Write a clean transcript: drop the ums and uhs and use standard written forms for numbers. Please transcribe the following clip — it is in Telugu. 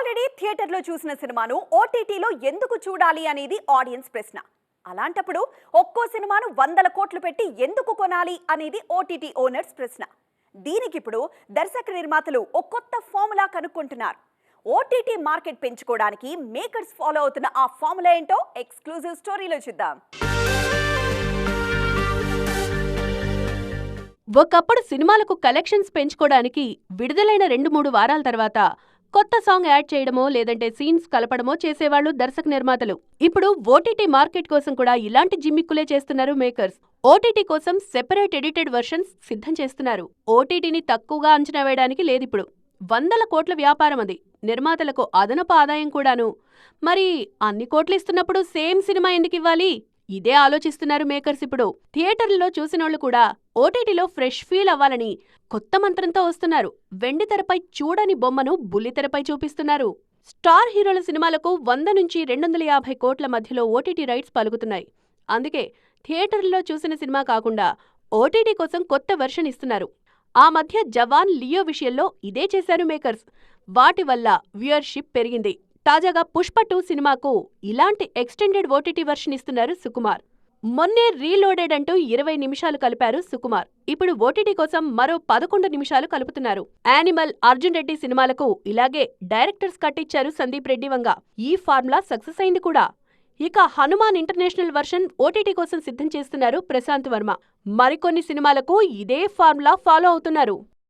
ఆల్రెడీ థియేటర్లో చూసిన సినిమాను ఓటీటీలో ఎందుకు చూడాలి అనేది ఆడియన్స్ ప్రశ్న. అలాంటప్పుడు ఒక్కో సినిమాను వందల కోట్లు పెట్టి ఎందుకు కొనాలి అనేది ఓటీటీ ఓనర్స్ ప్రశ్న. దీనికిప్పుడు దర్శక నిర్మాతలు ఒక కొత్త ఫార్ములా కనుక్కుంటున్నారు. ఓటీటీ మార్కెట్ పెంచుకోవడానికి మేకర్స్ ఫాలో అవుతున్న ఆ ఫార్ములా ఏంటో ఎక్స్క్లూజివ్ స్టోరీలో చూద్దాం. ఒకప్పుడు సినిమాలకు కలెక్షన్స్ పెంచుకోవడానికి విడుదలైన 2-3 వారాల తర్వాత కొత్త సాంగ్ యాడ్ చేయడమో లేదంటే సీన్స్ కలపడమో చేసేవాళ్లు దర్శక నిర్మాతలు. ఇప్పుడు ఓటీటీ మార్కెట్ కోసం కూడా ఇలాంటి జిమ్మిక్కులే చేస్తున్నారు మేకర్స్. ఓటీటీ కోసం సెపరేట్ ఎడిటెడ్ వర్షన్స్ సిద్ధం చేస్తున్నారు. ఓటీటీని తక్కువగా అంచనా వేయడానికి లేదిప్పుడు. వందల కోట్ల వ్యాపారం అది. నిర్మాతలకు అదనపు ఆదాయం కూడాను. మరి అన్ని కోట్లు ఇస్తున్నప్పుడు సేమ్ సినిమా ఎందుకివ్వాలి? ఇదే ఆలోచిస్తున్నారు మేకర్స్ ఇప్పుడు. థియేటర్లలో చూసినోళ్లు కూడా ఓటీటీలో ఫ్రెష్ ఫీల్ అవ్వాలని కొత్త మంత్రంతో వస్తున్నారు. వెండితెరపై చూడని బొమ్మను బుల్లితెరపై చూపిస్తున్నారు. స్టార్ హీరోల సినిమాలకు 100 నుంచి 250 కోట్ల మధ్యలో ఓటీటీ రైట్స్ పలుకుతున్నాయి. అందుకే థియేటర్లలో చూసిన సినిమా కాకుండా ఓటీటీ కోసం కొత్త వెర్షన్ ఇస్తున్నారు. ఆ మధ్య జవాన్, లియో విషయంలో ఇదే చేశారు మేకర్స్. వాటి వల్ల వ్యూయర్షిప్ పెరిగింది. తాజాగా పుష్ప 2 సినిమాకు ఇలాంటి ఎక్స్టెండెడ్ ఓటీటీ వర్షన్ ఇస్తున్నారు సుకుమార్. మొన్నే రీలోడెడ్ అంటూ 20 నిమిషాలు కలిపారు సుకుమార్. ఇప్పుడు ఓటీటీ కోసం మరో 11 నిమిషాలు కలుపుతున్నారు. యానిమల్, అర్జున్ రెడ్డి సినిమాలకు ఇలాగే డైరెక్టర్స్ కట్ ఇచ్చారు సందీప్ రెడ్డి వంగ. ఈ ఫార్ములా సక్సెస్ అయింది కూడా. ఇక హనుమాన్ ఇంటర్నేషనల్ వర్షన్ ఓటీటీ కోసం సిద్ధం చేస్తున్నారు ప్రశాంత్ వర్మ. మరికొన్ని సినిమాలకు ఇదే ఫార్ములా ఫాలో అవుతున్నారు.